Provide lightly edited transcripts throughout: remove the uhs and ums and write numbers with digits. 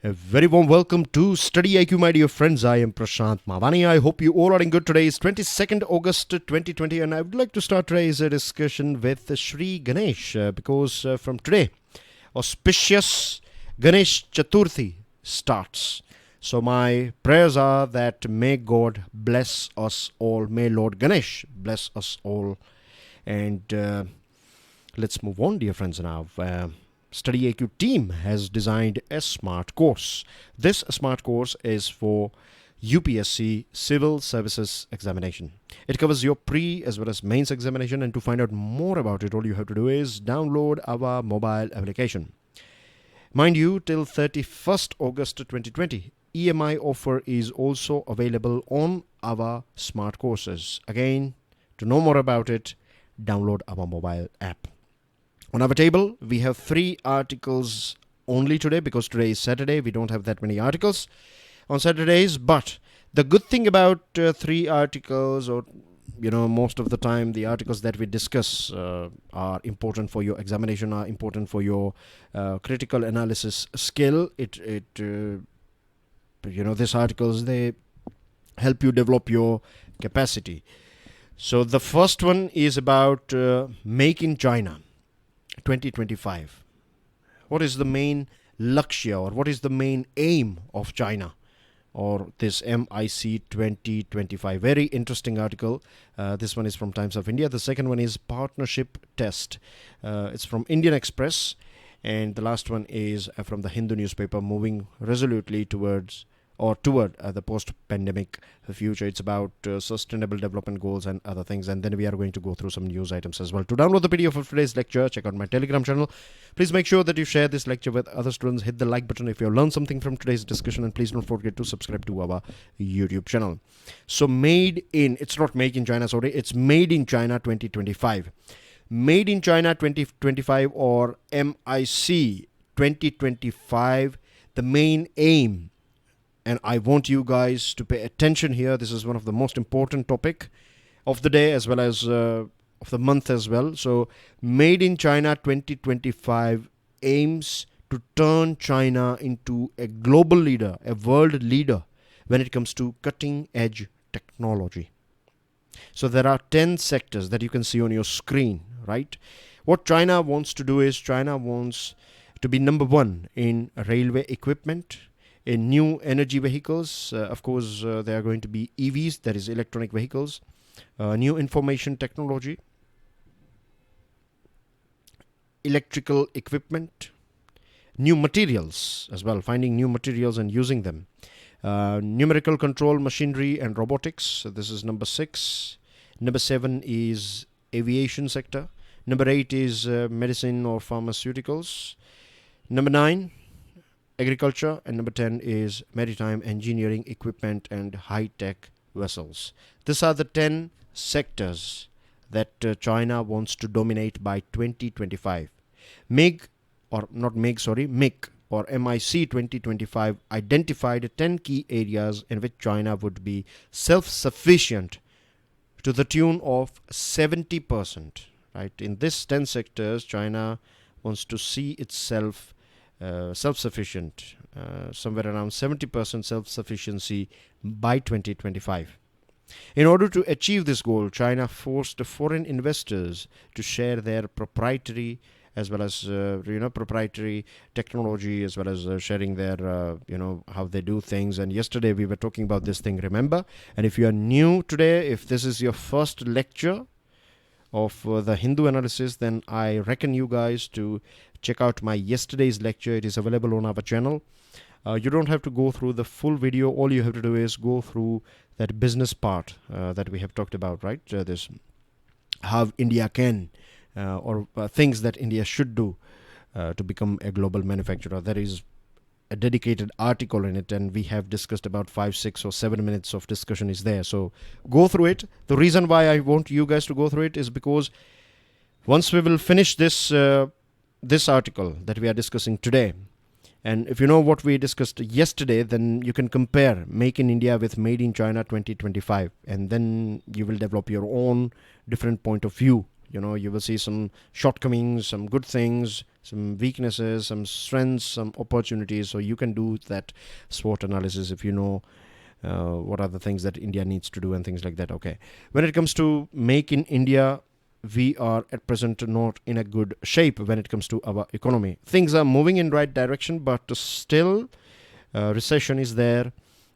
A very warm welcome to StudyIQ, my dear friends. I am Prashant Mavani. I hope you all are in good. Today is 22nd August 2020, and I would like to start today's discussion with Shri Ganesh because from today, auspicious Ganesh Chaturthi starts. So my prayers are that may God bless us all. May Lord Ganesh bless us all. And let's move on, dear friends, now. StudyIQ team has designed a smart course. This smart course is for UPSC Civil Services Examination. It covers your pre as well as mains examination, and to find out more about it, all you have to do is download our mobile application. Mind you, till 31st August 2020, EMI offer is also available on our smart courses. Again, to know more about it, download our mobile app. On our table, we have 3 articles only today because today is Saturday. We don't have that many articles on Saturdays. But the good thing about 3 articles, or most of the time, the articles that we discuss are important for your examination, are important for your critical analysis skill. These articles, they help you develop your capacity. So the first one is about Make in China 2025. What is the main lakshya, or what is the main aim of China, or this MIC 2025? Very interesting article. This one is from Times of India. The second one is Partnership Test. It's from Indian Express. And the last one is from the Hindu newspaper, Moving Resolutely toward the post-pandemic future. It's about sustainable development goals and other things. And then we are going to go through some news items as well. To download the PDF of today's lecture, check out my Telegram channel. Please make sure that you share this lecture with other students. Hit the like button if you have learned something from today's discussion. And please don't forget to subscribe to our YouTube channel. So it's not Make in China, sorry. It's Made in China 2025. Made in China 2025, or MIC 2025, the main aim. And I want you guys to pay attention here. This is one of the most important topic of the day as well as of the month as well. So Made in China 2025 aims to turn China into a global leader, a world leader when it comes to cutting edge technology. So there are 10 sectors that you can see on your screen, right? What China wants to do is China wants to be number 1 in railway equipment, in new energy vehicles. Of course, there are going to be EVs, that is electronic vehicles, new information technology, electrical equipment, new materials as well, finding new materials and using them, numerical control machinery and robotics. So this is number 6. Number 7 is aviation sector. Number 8 is medicine or pharmaceuticals. Number 9, agriculture, and number 10 is maritime engineering equipment and high-tech vessels. These are the 10 sectors that China wants to dominate by 2025. MIC or MIC 2025 identified 10 key areas in which China would be self-sufficient to the tune of 70%. Right? In these 10 sectors, China wants to see itself self-sufficient, somewhere around 70% self-sufficiency by 2025. In order to achieve this goal, China forced foreign investors to share their proprietary as well as proprietary technology, as well as sharing their how they do things. And yesterday we were talking about this thing, remember? And if you are new today, if this is your first lecture of the Hindu analysis, then I reckon you guys to check out my yesterday's lecture. It is available on our channel. You don't have to go through the full video. All you have to do is go through that business part that we have talked about, right? This how India can or things that India should do to become a global manufacturer. There is a dedicated article in it, and we have discussed about 5, 6 or 7 minutes of discussion is there. So go through it. The reason why I want you guys to go through it is because once we will finish this article that we are discussing today, and if you know what we discussed yesterday, then you can compare Make in India with Made in China 2025, and then you will develop your own different point of view. You will see some shortcomings, some good things, some weaknesses, some strengths, some opportunities. So you can do that SWOT analysis if you know what are the things that India needs to do and things like that. Okay. When it comes to Make in India, we are at present not in a good shape when it comes to our economy. Things are moving in right direction, but still recession is there.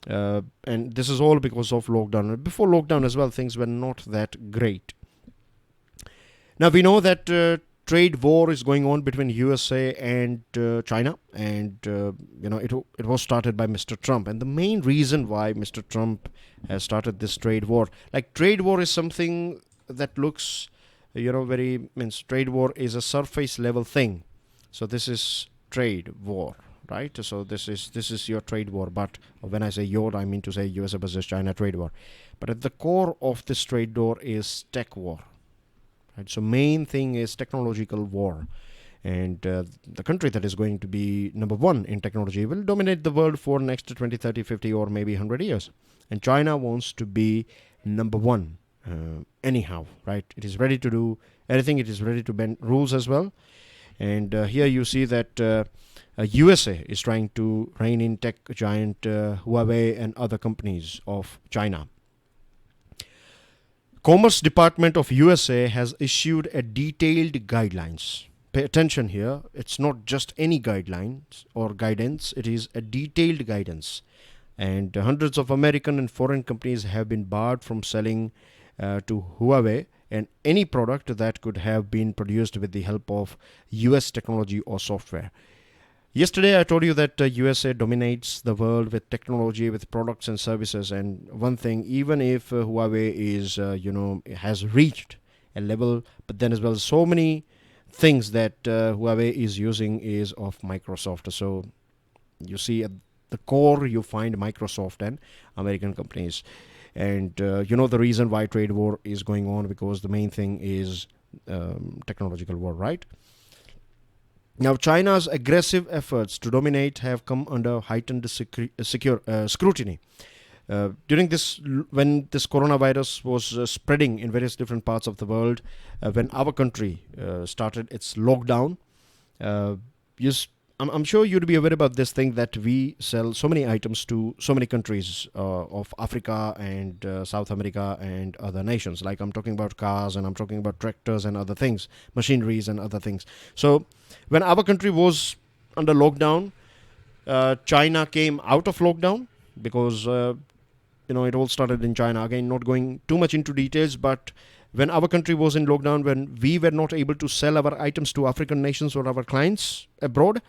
And this is all because of lockdown. Before lockdown as well, things were not that great. Now we know that trade war is going on between USA and China, and it was started by Mr. Trump. And the main reason why Mr. Trump has started this trade war, like trade war is something that looks, trade war is a surface level thing. So this is trade war, right? So this is your trade war. But when I say your, I mean to say USA versus China trade war. But at the core of this trade war is tech war. Right? So main thing is technological war, and the country that is going to be number one in technology will dominate the world for next 20, 30, 50 or maybe 100 years. And China wants to be number one anyhow, right? It is ready to do anything. It is ready to bend rules as well. And here you see that USA is trying to rein in tech giant Huawei and other companies of China. Commerce Department of USA has issued a detailed guidelines. Pay attention here. It's not just any guidelines or guidance. It is a detailed guidance. And hundreds of American and foreign companies have been barred from selling to Huawei and any product that could have been produced with the help of US technology or software. Yesterday, I told you that USA dominates the world with technology, with products and services. And one thing, even if Huawei is, has reached a level, but then as well, so many things that Huawei is using is of Microsoft. So you see at the core, you find Microsoft and American companies. And the reason why trade war is going on, because the main thing is technological war, right? Now, China's aggressive efforts to dominate have come under heightened scrutiny. During this, when this coronavirus was spreading in various different parts of the world, when our country started its lockdown, I'm sure you'd be aware about this thing that we sell so many items to so many countries of Africa and South America and other nations. Like I'm talking about cars and I'm talking about tractors and other things, machineries and other things. So when our country was under lockdown, China came out of lockdown because, it all started in China. Again, not going too much into details, but when our country was in lockdown, when we were not able to sell our items to African nations or our clients abroad,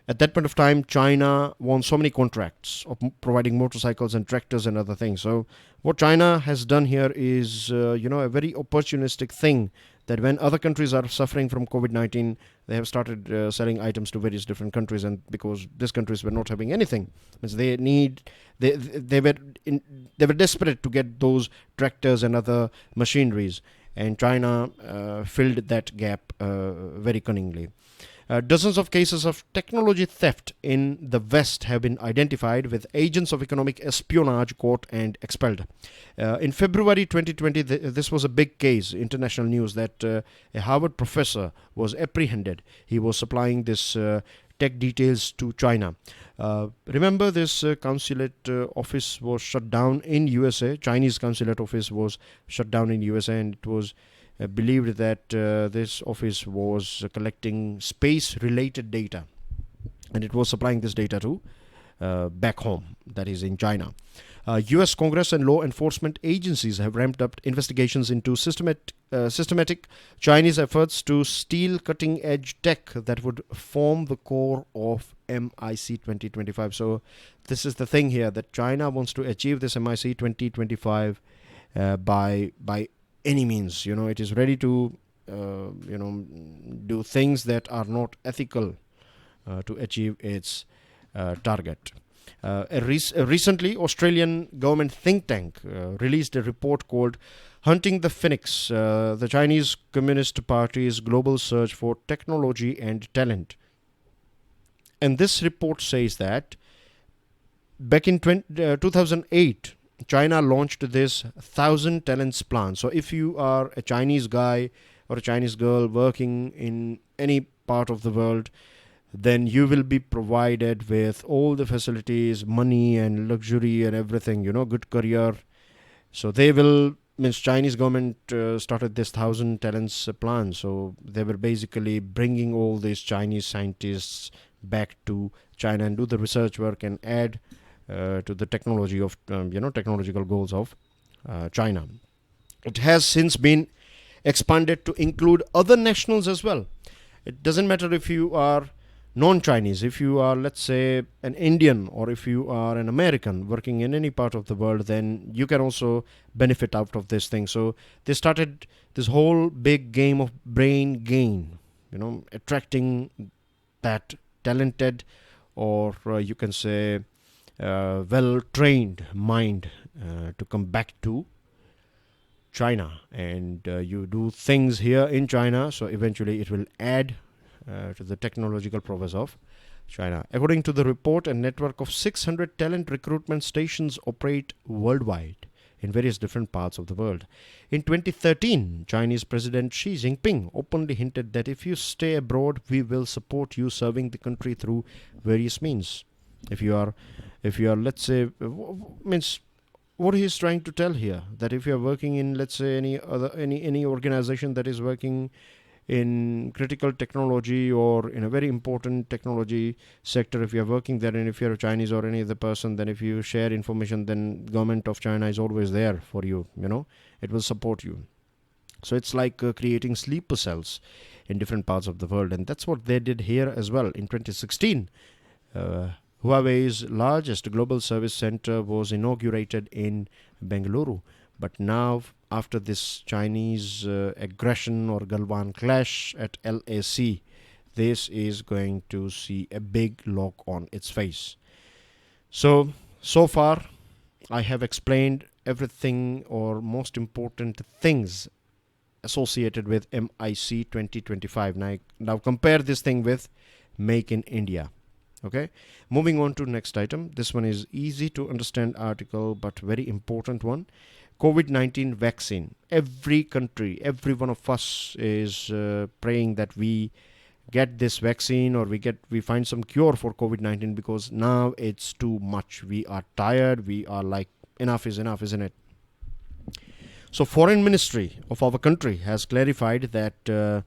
at that point of time, China won so many contracts of providing motorcycles and tractors and other things. So what China has done here is, a very opportunistic thing, that when other countries are suffering from COVID-19, they have started selling items to various different countries. And because these countries were not having anything, they were desperate to get those tractors and other machineries. And China filled that gap very cunningly. Dozens of cases of technology theft in the West have been identified, with agents of economic espionage caught and expelled. In February 2020, this was a big case, international news, that a Harvard professor was apprehended. He was supplying this tech details to China. Remember, this consulate office was shut down in USA. Chinese consulate office was shut down in USA, and it was believed that this office was collecting space-related data, and it was supplying this data to back home, that is in China. U.S. Congress and law enforcement agencies have ramped up investigations into systematic Chinese efforts to steal cutting-edge tech that would form the core of MIC 2025. So this is the thing here, that China wants to achieve this MIC 2025 by any means. It is ready to do things that are not ethical to achieve its target. Recently, Australian government think tank released a report called Hunting the Phoenix, the Chinese Communist Party's global search for technology and talent. And this report says that back in 2008, China launched this 1,000 talents plan. So if you are a Chinese guy or a Chinese girl working in any part of the world, then you will be provided with all the facilities, money and luxury and everything, good career. So they will, means Chinese government started this 1,000 talents plan. So they were basically bringing all these Chinese scientists back to China and do the research work and add to the technology of, technological goals of China. It has since been expanded to include other nationals as well. It doesn't matter if you are non-Chinese, if you are, let's say, an Indian, or if you are an American working in any part of the world, then you can also benefit out of this thing. So they started this whole big game of brain gain, attracting that talented, or you can say well-trained mind to come back to China, and you do things here in China, so eventually it will add to the technological prowess of China. According to the report, a network of 600 talent recruitment stations operate worldwide in various different parts of the world. In 2013, Chinese President Xi Jinping openly hinted that if you stay abroad, we will support you serving the country through various means. If you are, let's say, means what he is trying to tell here, that if you are working in, let's say, any organization that is working in critical technology or in a very important technology sector, if you are working there, and if you are a Chinese or any other person, then if you share information, then government of China is always there for you, it will support you. So it's like creating sleeper cells in different parts of the world, and that's what they did here as well. In 2016, Huawei's largest global service center was inaugurated in Bengaluru. But now, after this Chinese aggression or Galwan clash at LAC, this is going to see a big lock on its face. So far, I have explained everything or most important things associated with MIC 2025. Now compare this thing with Make in India. Okay, moving on to next item. This one is easy to understand article, but very important one. COVID-19 vaccine. Every country, every one of us is praying that we get this vaccine, or we find some cure for COVID-19, because now it's too much. We are tired. We are like, enough is enough, isn't it? So Foreign Ministry of our country has clarified that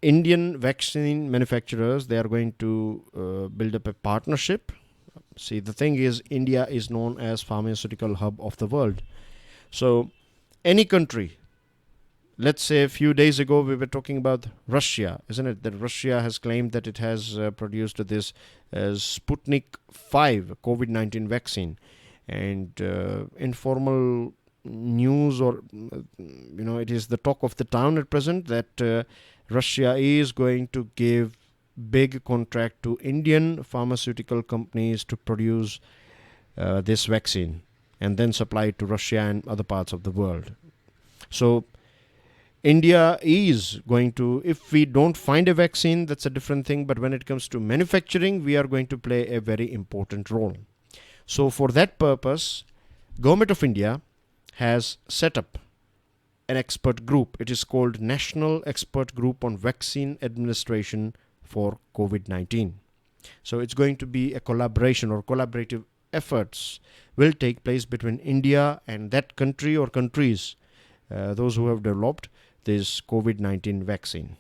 Indian vaccine manufacturers, they are going to build up a partnership. See, the thing is, India is known as pharmaceutical hub of the world. So any country, let's say a few days ago we were talking about Russia, isn't it? That Russia has claimed that it has produced this Sputnik 5 COVID-19 vaccine. And informal news, or it is the talk of the town at present, that Russia is going to give big contract to Indian pharmaceutical companies to produce this vaccine and then supply it to Russia and other parts of the world. So India is going to, if we don't find a vaccine, that's a different thing, but when it comes to manufacturing, we are going to play a very important role. So for that purpose, Government of India has set up an expert group. It is called National Expert Group on Vaccine Administration for COVID-19. So it's going to be a collaboration, or collaborative efforts will take place between India and that country or countries, those who have developed this COVID-19 vaccine.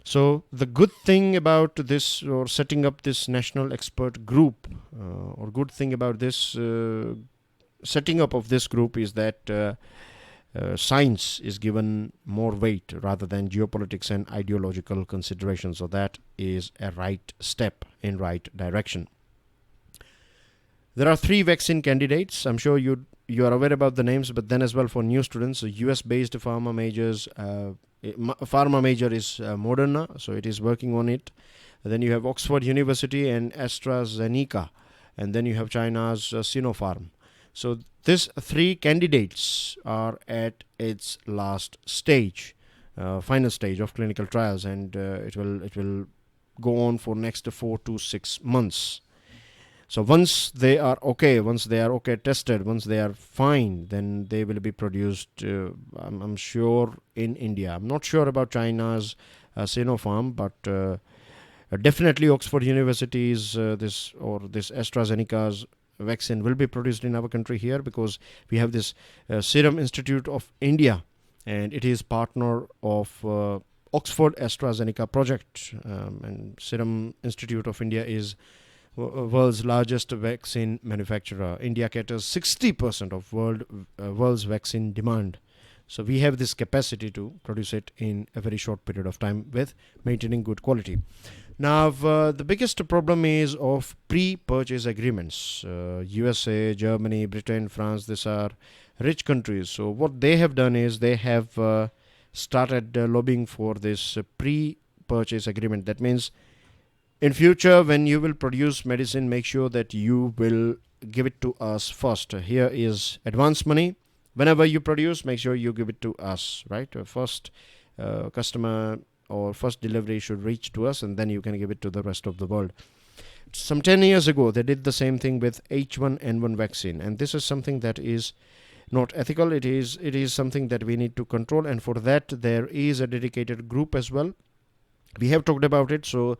So the good thing about this, or setting up this national expert group, or good thing about this setting up of this group, is that science is given more weight rather than geopolitics and ideological considerations. So that is a right step in right direction. There are 3 vaccine candidates. I'm sure you are aware about the names, but then as well for new students, so US-based pharma majors. Pharma major is Moderna, so it is working on it. And then you have Oxford University and AstraZeneca, and then you have China's Sinopharm. So these 3 candidates are at its last stage, final stage of clinical trials, and it will go on for next 4 to 6 months. So once they are okay, tested, once they are fine, then they will be produced, I'm sure, in India. I'm not sure about China's Sinopharm, but definitely Oxford University's this AstraZeneca's vaccine will be produced in our country here, because we have this Serum Institute of India, and it is partner of Oxford AstraZeneca project, and Serum Institute of India is world's largest vaccine manufacturer. India caters 60% of world's vaccine demand. So we have this capacity to produce it in a very short period of time with maintaining good quality. Now, the biggest problem is of pre-purchase agreements. USA, Germany, Britain, France, these are rich countries. So what they have done is they have started lobbying for this pre-purchase agreement. That means in future, when you will produce medicine, make sure that you will give it to us first. Here is advance money. Whenever you produce, make sure you give it to us, right? First customer or first delivery should reach to us, and then you can give it to the rest of the world. Some 10 years ago, they did the same thing with H1N1 vaccine, and this is something that is not ethical. It is something that we need to control, and for that there is a dedicated group as well. We have talked about it, so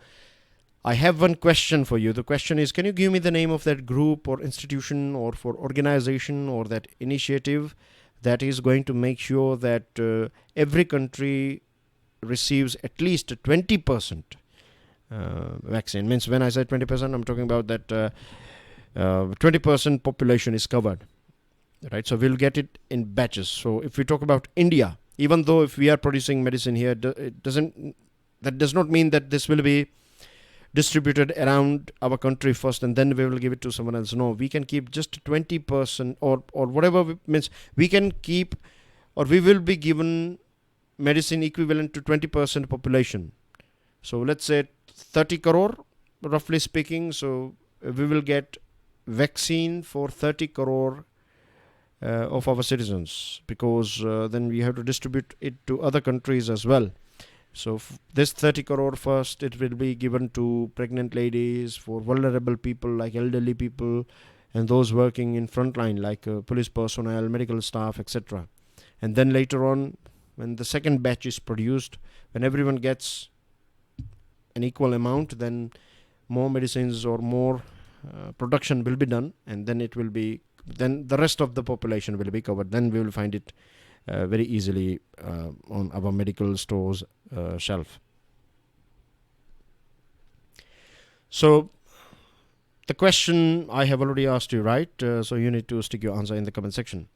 I have one question for you. The question is, can you give me the name of that group or institution or for organization or that initiative that is going to make sure that every country receives at least 20% vaccine? Means when I say 20%, I'm talking about that 20% population is covered, right? So we'll get it in batches. So if we talk about India, even though if we are producing medicine here, that does not mean that this will be distributed around our country first and then we will give it to someone else. No, we can keep just 20% or whatever, means we can keep, or we will be given medicine equivalent to 20% population. So let's say 30 crore, roughly speaking. So we will get vaccine for 30 crore of our citizens, because then we have to distribute it to other countries as well. So this 30 crore first, it will be given to pregnant ladies, for vulnerable people like elderly people, and those working in frontline like police personnel, medical staff, etc. And then later on, when the second batch is produced, when everyone gets an equal amount, then more medicines or more production will be done, and then then the rest of the population will be covered. Then we will find it very easily on our medical stores shelf. So the question I have already asked you, right? So you need to stick your answer in the comment section.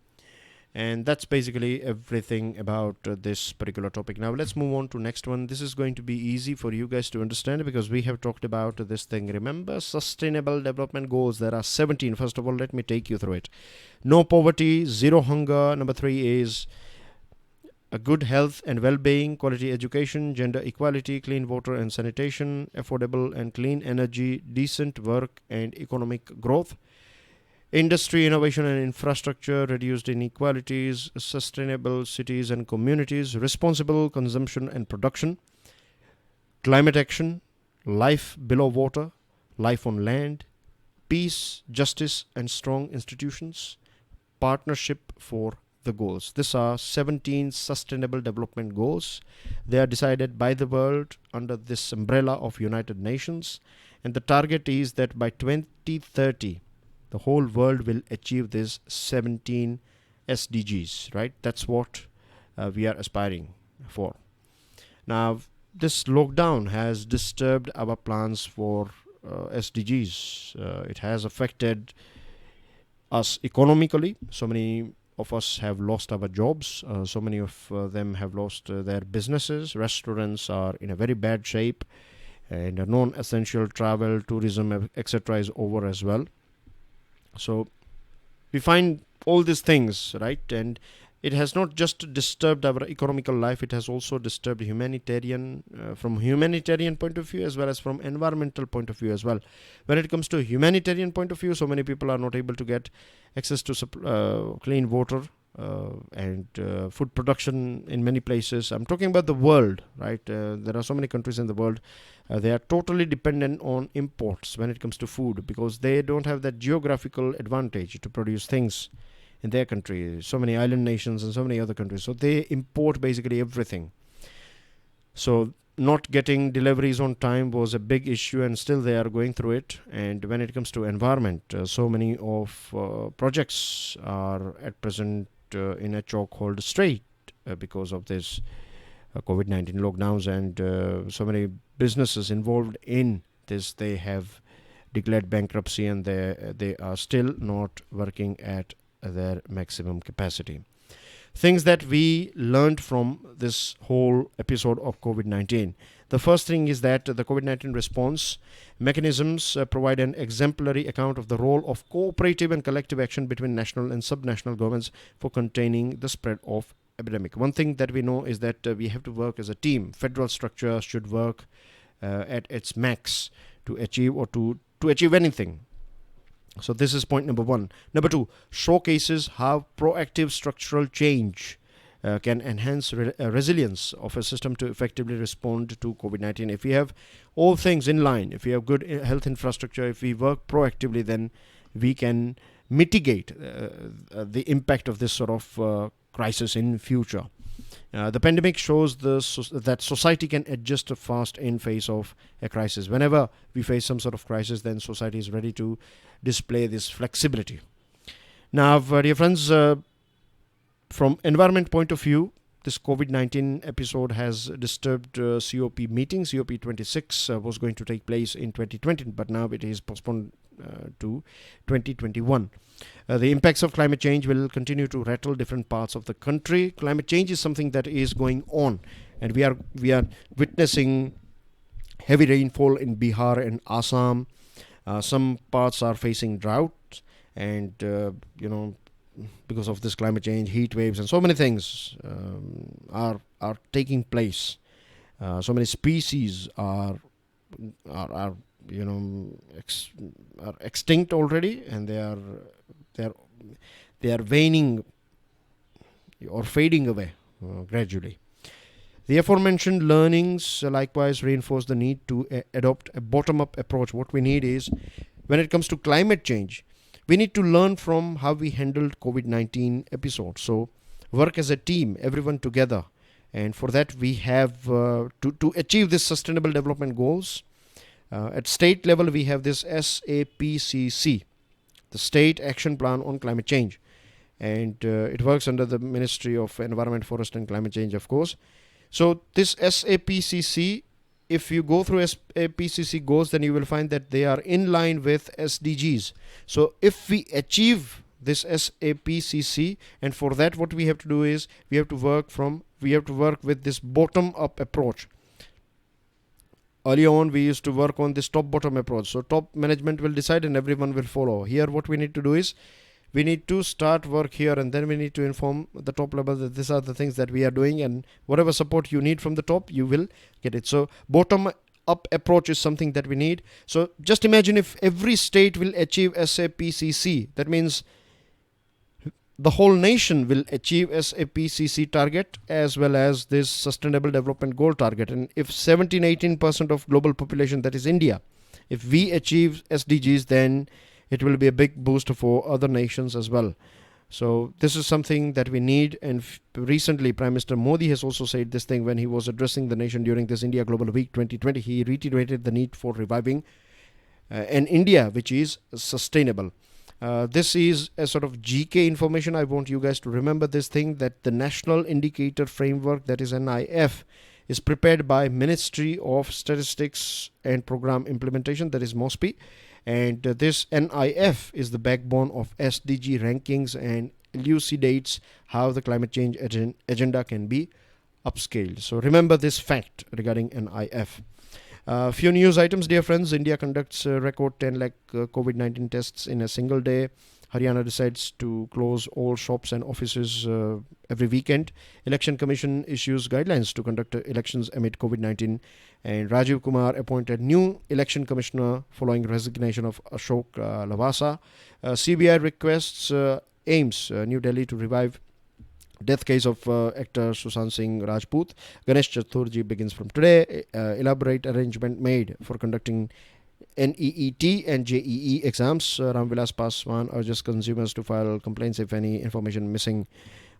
And that's basically everything about this particular topic. Now let's move on to next one. This is going to be easy for you guys to understand, because we have talked about this thing. Remember, sustainable development goals. There are 17. First of all, let me take you through it. No poverty, zero hunger. Number 3 is a good health and well-being, quality education, gender equality, clean water and sanitation, affordable and clean energy, decent work and economic growth, industry, innovation and infrastructure, reduced inequalities, sustainable cities and communities, responsible consumption and production, climate action, life below water, life on land, peace, justice and strong institutions, partnership for the goals. These are 17 sustainable development goals. They are decided by the world under this umbrella of United Nations, and the target is that by 2030 the whole world will achieve these 17 SDGs, right? That's what we are aspiring for. Now, this lockdown has disturbed our plans for SDGs. It has affected us economically. So many of us have lost our jobs. So many of them have lost their businesses. Restaurants are in a very bad shape, and non-essential travel, tourism, etc. is over as well. So we find all these things, right? And it has not just disturbed our economical life, it has also disturbed humanitarian, from humanitarian point of view as well as from environmental point of view as well. When it comes to humanitarian point of view, so many people are not able to get access to clean water, and food production in many places. I'm talking about the world, right? There are so many countries in the world. They are totally dependent on imports when it comes to food because they don't have that geographical advantage to produce things in their country. So many island nations and so many other countries. So they import basically everything. So not getting deliveries on time was a big issue, and still they are going through it. And when it comes to environment, so many of projects are at present in a chokehold state because of this COVID-19 lockdowns, and so many businesses involved in this, they have declared bankruptcy, and they are still not working at their maximum capacity. Things that we learned from this whole episode of COVID-19. The first thing is that the COVID-19 response mechanisms provide an exemplary account of the role of cooperative and collective action between national and subnational governments for containing the spread of epidemic. One thing that we know is that we have to work as a team. Federal structure should work at its max to achieve or to achieve anything. So this is point number one. Number two, showcases how proactive structural change can enhance resilience of a system to effectively respond to COVID-19. If we have all things in line, if we have good health infrastructure, if we work proactively, then we can mitigate the impact of this sort of crisis in future. The pandemic shows that society can adjust fast in face of a crisis. Whenever we face some sort of crisis, then society is ready to display this flexibility. Now, dear friends, from environment point of view, this COVID-19 episode has disturbed COP meeting. COP26 was going to take place in 2020, but now it is postponed to 2021. The impacts of climate change will continue to rattle different parts of the country. Climate change is something that is going on, and we are witnessing heavy rainfall in Bihar and Assam. Some parts are facing drought, and because of this climate change, heat waves, and so many things are taking place. So many species are extinct already, and they are waning or fading away gradually. The aforementioned learnings likewise reinforce the need to adopt a bottom-up approach. What we need is, when it comes to climate change, we need to learn from how we handled COVID-19 episode. So work as a team, everyone together. And for that, we have to achieve this sustainable development goals. At state level, we have this SAPCC, the State Action Plan on Climate Change. And it works under the Ministry of Environment, Forest and Climate Change, of course. So this SAPCC, if you go through SAPCC goals, then you will find that they are in line with SDGs. So if we achieve this SAPCC, and for that what we have to do is we have to work with this bottom-up approach. Earlier on, we used to work on this top-bottom approach. So top management will decide and everyone will follow. Here what we need to do is we need to start work here, and then we need to inform the top level that these are the things that we are doing, and whatever support you need from the top, you will get it. So bottom up approach is something that we need. So just imagine if every state will achieve SAPCC, that means the whole nation will achieve SAPCC target as well as this sustainable development goal target. And if 17-18% of global population, that is India, if we achieve SDGs, then it will be a big boost for other nations as well. So this is something that we need. And recently, Prime Minister Modi has also said this thing when he was addressing the nation during this India Global Week 2020. He reiterated the need for reviving an India which is sustainable. This is a sort of GK information. I want you guys to remember this thing, that the National Indicator Framework, that is NIF, is prepared by Ministry of Statistics and Program Implementation, that is MOSPI. And this NIF is the backbone of SDG rankings and elucidates how the climate change agenda can be upscaled. So remember this fact regarding NIF. Few news items, dear friends. India conducts a record 10 lakh COVID-19 tests in a single day. Haryana decides to close all shops and offices every weekend. Election Commission issues guidelines to conduct elections amid COVID-19. And Rajiv Kumar appointed new election commissioner following resignation of Ashok Lavasa. CBI requests aims New Delhi to revive Death case of actor Sushant Singh Rajput. Ganesh Chaturthi begins from today. Elaborate arrangement made for conducting NEET and JEE exams. Ramvilas Paswan urges consumers to file complaints if any information missing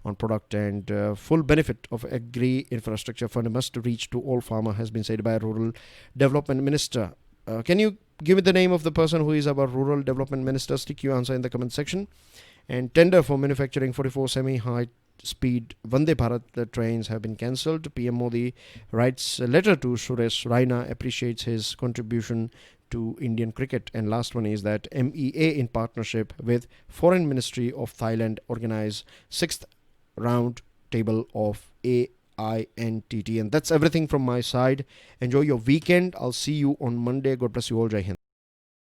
on product, and full benefit of agri infrastructure fund must reach to all farmer, has been said by Rural Development Minister. Can you give me the name of the person who is our Rural Development Minister? Stick your answer in the comment section. And tender for manufacturing 44 semi-high speed Vande Bharat trains have been cancelled. PM Modi writes a letter to Suresh Raina, appreciates his contribution to Indian cricket. And last one is that MEA in partnership with Foreign Ministry of Thailand organize 6th round table of AINTT. And that's everything from my side. Enjoy your weekend. I'll see you on Monday. God bless you all. Jai Hind.